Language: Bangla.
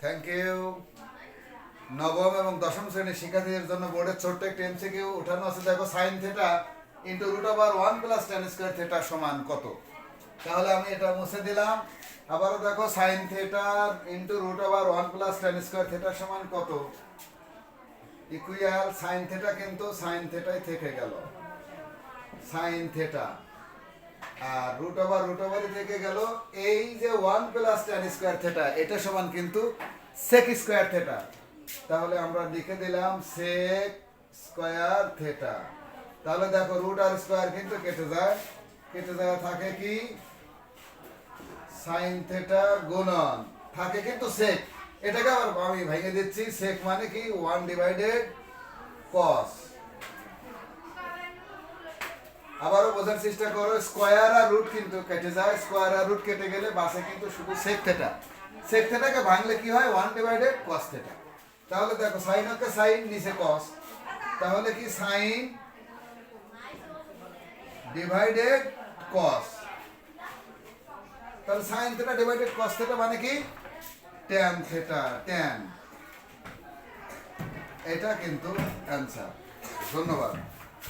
Thank you. নবম এবং দশম শ্রেণীর শিক্ষার্থীদের জন্য বোর্ডের ছোট্ট একটি এমসিকিউ উঠানো আছে। দেখো sine theta into root over 1 plus tan square theta সমান কত? তাহলে আমি এটা মুছে দিলাম। আবারও দেখো sine theta into root over 1 plus tan square theta সমান কত? ইকুয়াল সাইন থিটা, কিন্তু সাইন থিটাই থেকে গেল, সাইন থিটা আর রুট ওভারই থেকে গেল। এই যে 1 প্লাস ট্যান স্কয়ার থিটা এটা সমান কিন্তু সেক স্কয়ার থিটা। তাহলে আমরা লিখে দিলাম সেক স্কয়ার থিটা। তাহলে দেখো রুট আর স্কয়ার কিন্তু কেটে যায়, থাকে কি সাইন থিটা গুণন থাকে কিন্তু সেক। এটাকে আবার আমি ভেঙে দিচ্ছি, সেক মানে কি 1 ডিভাইডেড কস। আবারও বোঝার চেষ্টা করো, স্কয়ার আর রুট কিন্তু কেটে যায়, স্কয়ার আর রুট কেটে গেলে বাসে কিন্তু শুধু সেক থিটা। সেক থিটাকে ভাঙলে কি হয় 1 ডিভাইডেড কস থিটা। তাহলে দেখো সাইন হচ্ছে সাইন, নিচে কস, তাহলে কি সাইন ডিভাইডেড কস। তাহলে sine theta divided cos theta মানে কি ট্যান থিটা, ট্যান। এটা কিন্তু অ্যান্সার। ধন্যবাদ।